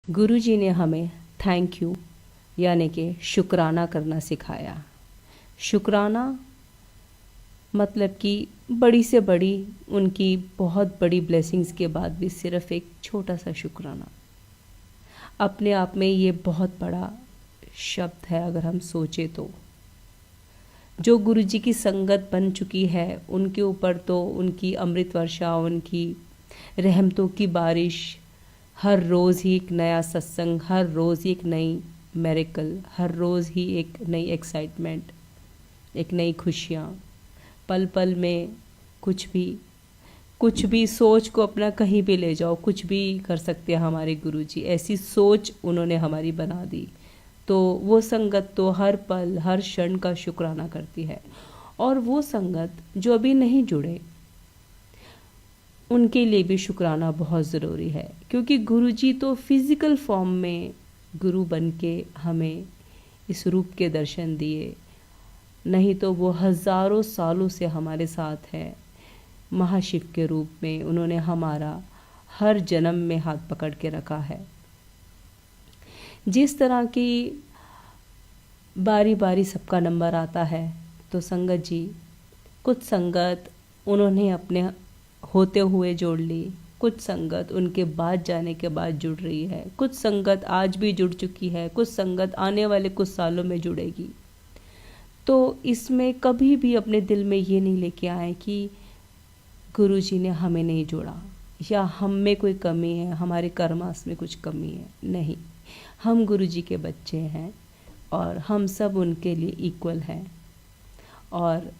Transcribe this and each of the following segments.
गुरुजी ने हमें thank you यानी कि शुक्राना करना सिखाया। शुक्राना मतलब कि बड़ी से बड़ी उनकी बहुत बड़ी ब्लेसिंग्स के बाद भी सिर्फ़ एक छोटा सा शुक्राना अपने आप में ये बहुत बड़ा शब्द है। अगर हम सोचें तो जो गुरुजी की संगत बन चुकी है उनके ऊपर तो उनकी अमृत वर्षा, उनकी रहमतों की बारिश, हर रोज़ ही एक नया सत्संग, हर रोज़ ही एक नई मेरेकल, हर रोज़ ही एक नई एक्साइटमेंट, एक नई खुशियाँ, पल पल में कुछ भी सोच को अपना कहीं भी ले जाओ, कुछ भी कर सकते हैं हमारे गुरुजी। ऐसी सोच उन्होंने हमारी बना दी। तो वो संगत तो हर पल हर क्षण का शुक्राना करती है। और वो संगत जो अभी नहीं जुड़े उनके लिए भी शुक्राना बहुत ज़रूरी है, क्योंकि गुरुजी तो फिज़िकल फॉर्म में गुरु बन के हमें इस रूप के दर्शन दिए, नहीं तो वो हज़ारों सालों से हमारे साथ है। महाशिव के रूप में उन्होंने हमारा हर जन्म में हाथ पकड़ के रखा है। जिस तरह की बारी बारी सबका नंबर आता है, तो संगत जी कुछ संगत उन्होंने अपने होते हुए जोड़ ली, कुछ संगत उनके बाद जाने के बाद जुड़ रही है, कुछ संगत आज भी जुड़ चुकी है, कुछ संगत आने वाले कुछ सालों में जुड़ेगी। तो इसमें कभी भी अपने दिल में ये नहीं लेके आए कि गुरुजी ने हमें नहीं जोड़ा या हम में कोई कमी है, हमारे कर्मास में कुछ कमी है। नहीं, हम गुरुजी के बच्चे हैं और हम सब उनके लिए इक्वल हैं। और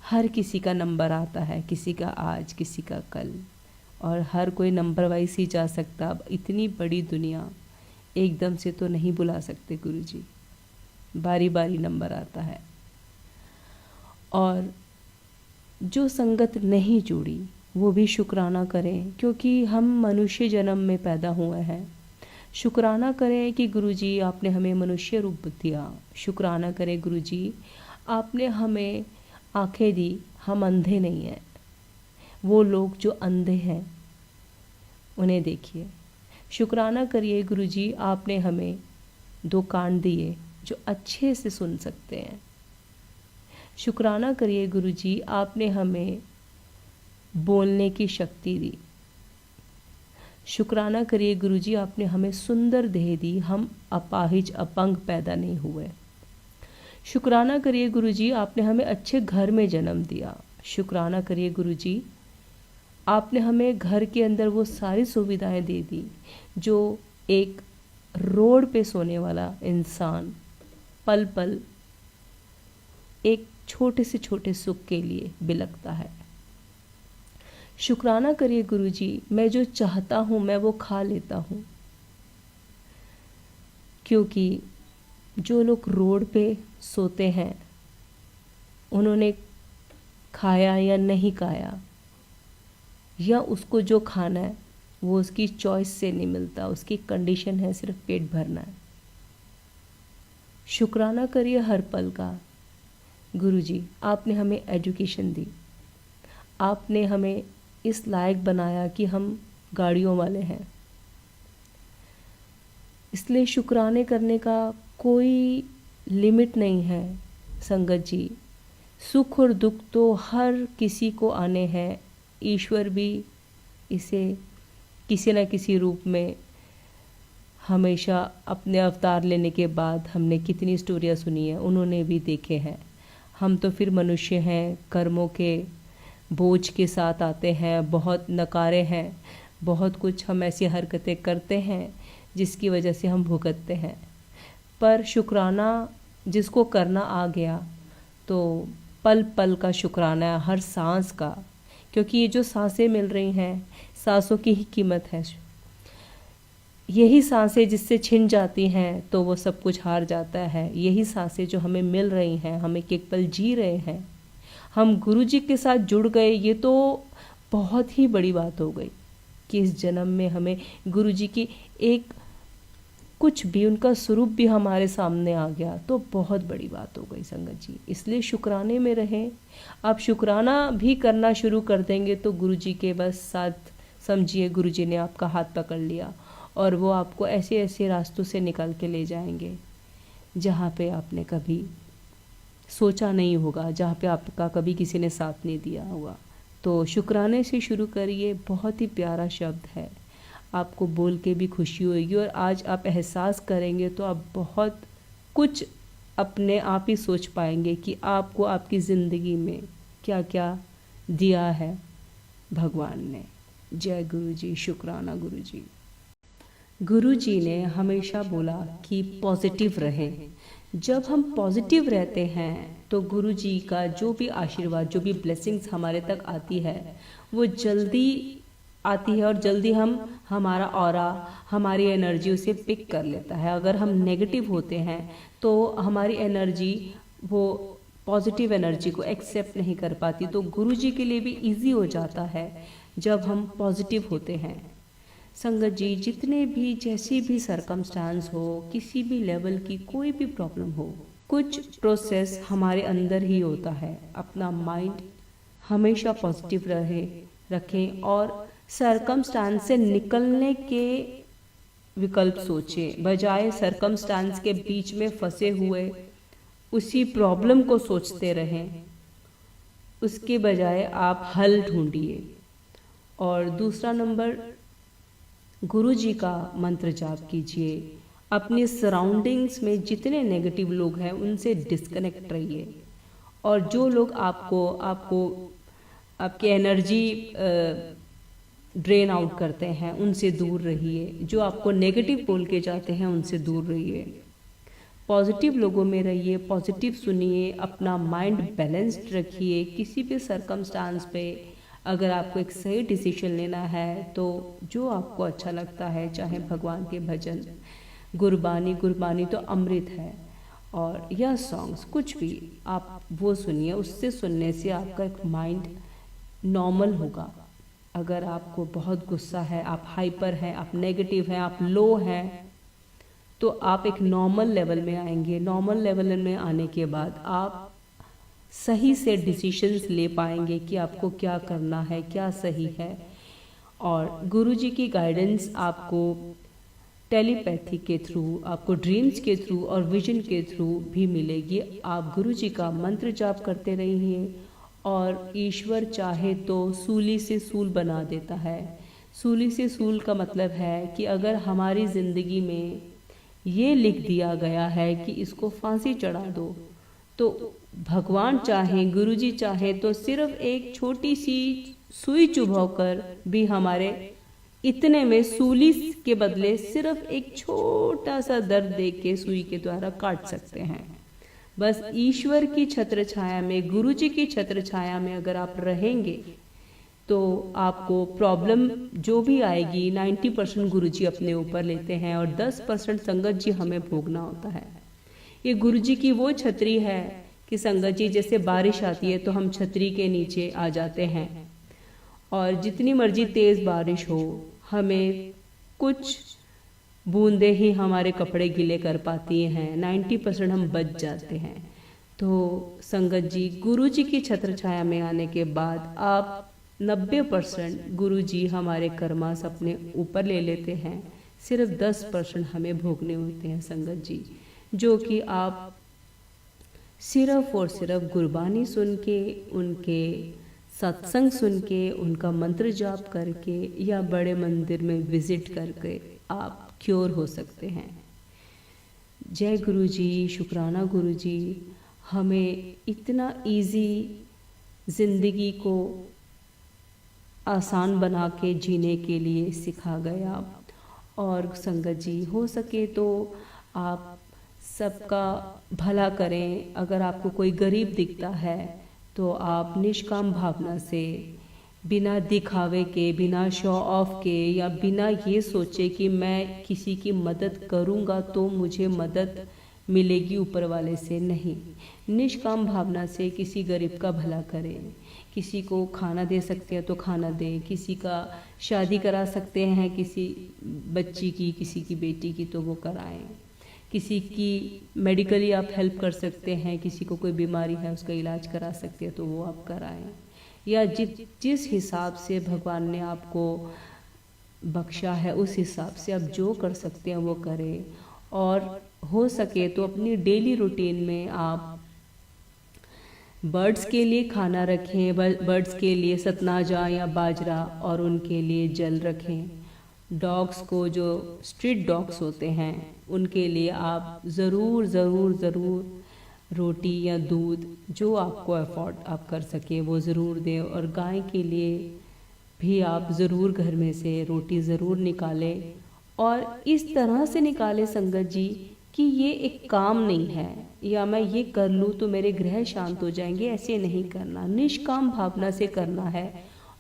हर किसी का नंबर आता है, किसी का आज, किसी का कल, और हर कोई नंबर वाइज ही जा सकता। अब इतनी बड़ी दुनिया एकदम से तो नहीं बुला सकते गुरुजी, बारी बारी नंबर आता है। और जो संगत नहीं जुड़ी वो भी शुक्राना करें, क्योंकि हम मनुष्य जन्म में पैदा हुए हैं। शुक्राना करें कि गुरुजी आपने हमें मनुष्य रूप दिया। शुक्राना करें गुरुजी आपने हमें आंखें दी, हम अंधे नहीं हैं। वो लोग जो अंधे हैं उन्हें देखिए। शुक्राना करिए गुरुजी आपने हमें 2 कान दिए जो अच्छे से सुन सकते हैं। शुक्राना करिए गुरुजी आपने हमें बोलने की शक्ति दी। शुक्राना करिए गुरुजी आपने हमें सुंदर देह दी, हम अपाहिज अपंग पैदा नहीं हुए। शुक्राना करिए गुरुजी आपने हमें अच्छे घर में जन्म दिया। शुक्राना करिए गुरुजी आपने हमें घर के अंदर वो सारी सुविधाएं दे दी जो एक रोड पे सोने वाला इंसान पल पल एक छोटे से छोटे सुख के लिए बिलखता है। शुक्राना करिए गुरुजी मैं जो चाहता हूँ मैं वो खा लेता हूँ, क्योंकि जो लोग रोड पे सोते हैं उन्होंने खाया या नहीं खाया, या उसको जो खाना है वो उसकी चॉइस से नहीं मिलता, उसकी कंडीशन है सिर्फ पेट भरना है। शुक्राना करिए हर पल का गुरुजी आपने हमें एजुकेशन दी, आपने हमें इस लायक बनाया कि हम गाड़ियों वाले हैं। इसलिए शुक्राने करने का कोई लिमिट नहीं है संगत जी। सुख और दुख तो हर किसी को आने हैं। ईश्वर भी इसे किसी न किसी रूप में हमेशा अपने अवतार लेने के बाद हमने कितनी स्टोरियाँ सुनी है, उन्होंने भी देखे हैं। हम तो फिर मनुष्य हैं, कर्मों के बोझ के साथ आते हैं, बहुत नकारे हैं, बहुत कुछ हम ऐसी हरकतें करते हैं जिसकी वजह से हम भुगतते हैं। पर शुक्राना जिसको करना आ गया तो पल पल का शुक्राना है, हर सांस का, क्योंकि ये जो सांसें मिल रही हैं सांसों की ही कीमत है। यही सांसें जिससे छिन जाती हैं तो वो सब कुछ हार जाता है। यही सांसें जो हमें मिल रही हैं, हम एक पल जी रहे हैं, हम गुरुजी के साथ जुड़ गए, ये तो बहुत ही बड़ी बात हो गई कि इस जन्म में हमें गुरुजी की एक कुछ भी उनका स्वरूप भी हमारे सामने आ गया तो बहुत बड़ी बात हो गई संगत जी। इसलिए शुक्राने में रहें। आप शुक्राना भी करना शुरू कर देंगे तो गुरुजी के बस साथ समझिए गुरुजी ने आपका हाथ पकड़ लिया और वो आपको ऐसे ऐसे रास्तों से निकल के ले जाएंगे जहाँ पे आपने कभी सोचा नहीं होगा, जहाँ पे आपका कभी किसी ने साथ नहीं दिया होगा। तो शुक्राने से शुरू करिए, बहुत ही प्यारा शब्द है, आपको बोल के भी खुशी होगी और आज आप एहसास करेंगे तो आप बहुत कुछ अपने आप ही सोच पाएंगे कि आपको आपकी ज़िंदगी में क्या क्या दिया है भगवान ने। जय गुरु जी, शुक्राना गुरु जी। गुरु जी ने हमेशा बोला कि पॉजिटिव रहें। जब हम पॉजिटिव रहते हैं तो गुरु जी का जो भी आशीर्वाद, जो भी ब्लेसिंग्स हमारे तक आती है वो जल्दी आती है और जल्दी हमारा ऑरा, हमारी एनर्जी उसे पिक कर लेता है। अगर हम नेगेटिव होते हैं तो हमारी एनर्जी वो पॉजिटिव एनर्जी को एक्सेप्ट नहीं कर पाती। तो गुरु जी के लिए भी इजी हो जाता है जब हम पॉजिटिव होते हैं। संगत जी, जितने भी जैसी भी सरकमस्टांस हो, किसी भी लेवल की कोई भी प्रॉब्लम हो, कुछ प्रोसेस हमारे अंदर ही होता है। अपना माइंड हमेशा पॉजिटिव रखें और सरकमस्टांस से निकलने के विकल्प सोचें, बजाय सरकमस्टांस के बीच में फंसे हुए उसी प्रॉब्लम को सोचते रहें। उसके बजाय आप हल ढूंढिए। और दूसरा नंबर, गुरु जी का मंत्र जाप कीजिए। अपनी सराउंडिंग्स में जितने नेगेटिव लोग हैं उनसे डिस्कनेक्ट रहिए और जो लोग आपको आपकी एनर्जी ड्रेन आउट करते हैं उनसे दूर रहिए। जो आपको नेगेटिव बोल के जाते हैं उनसे दूर रहिए। पॉजिटिव लोगों में रहिए, पॉजिटिव सुनिए, अपना माइंड बैलेंस्ड रखिए। किसी भी सरकमस्टांस पे अगर आपको एक सही डिसीजन लेना है तो जो आपको अच्छा लगता है, चाहे भगवान के भजन, गुरबानी तो अमृत है, और यह सॉन्ग्स कुछ भी आप वो सुनिए। उससे सुनने से आपका एक माइंड नॉर्मल होगा। अगर आपको बहुत गुस्सा है, आप हाइपर हैं, आप नेगेटिव हैं, आप लो हैं, तो आप एक नॉर्मल लेवल में आएंगे। नॉर्मल लेवल में आने के बाद आप सही से डिसीजंस ले पाएंगे कि आपको क्या करना है, क्या सही है। और गुरुजी की गाइडेंस आपको टेलीपैथी के थ्रू, आपको ड्रीम्स के थ्रू और विजन के थ्रू भी मिलेगी। आप गुरुजी का मंत्र जाप करते रहिए और ईश्वर चाहे तो सूली से सूल बना देता है। सूली से सूल का मतलब है कि अगर हमारी ज़िंदगी में ये लिख दिया गया है कि इसको फांसी चढ़ा दो, तो भगवान चाहे, गुरुजी चाहे तो सिर्फ एक छोटी सी सुई चुभोकर भी हमारे इतने में सूली के बदले सिर्फ एक छोटा सा दर्द दे के सुई के द्वारा काट सकते हैं। बस ईश्वर की छत्र छाया में, गुरुजी की छत्र छाया में अगर आप रहेंगे तो आपको प्रॉब्लम जो भी आएगी 90% गुरुजी अपने ऊपर लेते हैं और 10% संगत जी हमें भोगना होता है। ये गुरुजी की वो छतरी है कि संगत जी जैसे बारिश आती है तो हम छतरी के नीचे आ जाते हैं और जितनी मर्जी तेज बारिश हो, हमें कुछ बूंदे ही हमारे कपड़े गीले कर पाती हैं, 90% हम बच जाते हैं। तो संगत जी, गुरुजी की छत्र छाया में आने के बाद आप 90% गुरुजी हमारे कर्मास अपने ऊपर ले लेते हैं, सिर्फ 10% हमें भोगने होते हैं संगत जी, जो कि आप सिर्फ और सिर्फ गुरबानी सुन के, उनके सत्संग सुन के, उनका मंत्र जाप करके या बड़े मंदिर में विजिट करके आप क्योर हो सकते हैं। जय गुरु जी, शुक्राना गुरु जी, हमें इतना इजी जिंदगी को आसान बना के जीने के लिए सिखा गया। और संगत जी, हो सके तो आप सबका भला करें। अगर आपको कोई गरीब दिखता है तो आप निष्काम भावना से, बिना दिखावे के, बिना शो ऑफ के, या बिना ये सोचे कि मैं किसी की मदद करूँगा तो मुझे मदद मिलेगी ऊपर वाले से, नहीं, निष्काम भावना से किसी गरीब का भला करें। किसी को खाना दे सकते हैं तो खाना दें, किसी का शादी करा सकते हैं, किसी बच्ची की, किसी की बेटी की, तो वो कराएं। किसी की मेडिकली आप हेल्प कर सकते हैं, किसी को कोई बीमारी है उसका इलाज करा सकते हैं तो वो आप कराएं। या जिस हिसाब से भगवान ने आपको बख्शा है उस हिसाब से आप जो कर सकते हैं वो करें। और हो सके तो अपनी डेली रूटीन में आप बर्ड्स के लिए खाना रखें, बर्ड्स के लिए सतनाजा या बाजरा और उनके लिए जल रखें। डॉग्स को, जो स्ट्रीट डॉग्स होते हैं, उनके लिए आप ज़रूर ज़रूर ज़रूर रोटी या दूध जो आपको अफोर्ड आप कर सके वो ज़रूर दें। और गाय के लिए भी आप ज़रूर घर में से रोटी ज़रूर निकालें, और इस तरह से निकालें संगत जी कि ये एक काम नहीं है या मैं ये कर लूँ तो मेरे ग्रह शांत हो जाएंगे, ऐसे नहीं करना। निष्काम भावना से करना है,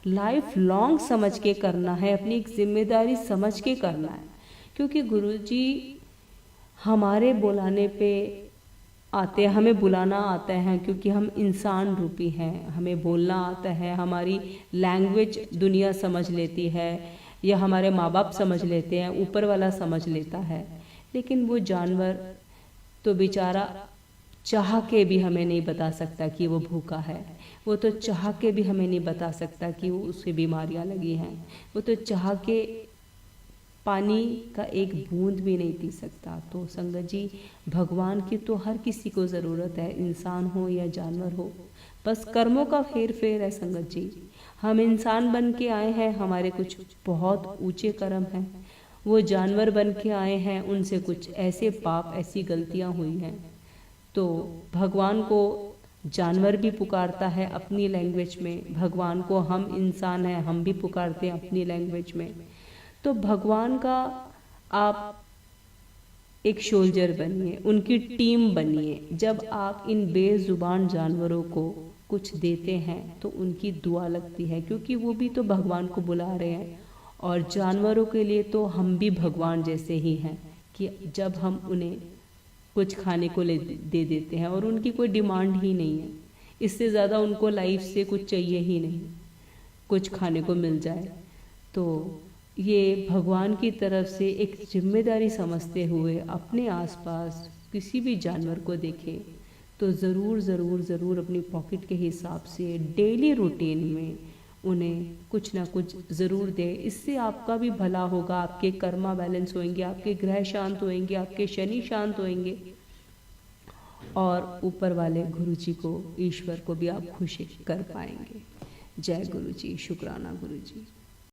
लाइफ लॉन्ग समझ के करना है, अपनी एक जिम्मेदारी समझ के करना है। क्योंकि गुरुजी हमारे बुलाने पे आते हैं, हमें बुलाना आता है क्योंकि हम इंसान रूपी हैं, हमें बोलना आता है, हमारी लैंग्वेज दुनिया समझ लेती है या हमारे माँ बाप समझ लेते हैं, ऊपर वाला समझ लेता है। लेकिन वो जानवर तो बेचारा चाह के भी हमें नहीं बता सकता कि वो भूखा है, वो तो चाह के भी हमें नहीं बता सकता कि वो उसे बीमारियां लगी हैं, वो तो चाह के पानी का एक बूंद भी नहीं पी सकता। तो संगत जी, भगवान की तो हर किसी को ज़रूरत है, इंसान हो या जानवर हो, बस कर्मों का फेर फेर है संगत जी। हम इंसान बन के आए हैं, हमारे कुछ बहुत ऊंचे कर्म हैं, वो जानवर बन के आए हैं, उनसे कुछ ऐसे पाप ऐसी गलतियां हुई हैं। तो भगवान को जानवर भी पुकारता है अपनी लैंग्वेज में, भगवान को हम इंसान हैं हम भी पुकारते हैं अपनी लैंग्वेज में। तो भगवान का आप एक सोल्जर बनिए, उनकी टीम बनिए। जब आप इन बेजुबान जानवरों को कुछ देते हैं तो उनकी दुआ लगती है, क्योंकि वो भी तो भगवान को बुला रहे हैं। और जानवरों के लिए तो हम भी भगवान जैसे ही हैं कि जब हम उन्हें कुछ खाने को दे देते हैं और उनकी कोई डिमांड ही नहीं है, इससे ज़्यादा उनको लाइफ से कुछ चाहिए ही नहीं, कुछ खाने को मिल जाए। तो ये भगवान की तरफ से एक जिम्मेदारी समझते हुए अपने आसपास किसी भी जानवर को देखें तो ज़रूर ज़रूर ज़रूर अपनी पॉकेट के हिसाब से डेली रूटीन में उन्हें कुछ ना कुछ ज़रूर दें। इससे आपका भी भला होगा, आपके कर्मा बैलेंस होंगे, आपके ग्रह शांत होंगे, आपके शनि शांत होंगे, और ऊपर वाले गुरु जी को, ईश्वर को भी आप खुश कर पाएंगे। जय गुरु जी, शुक्राना गुरु जी।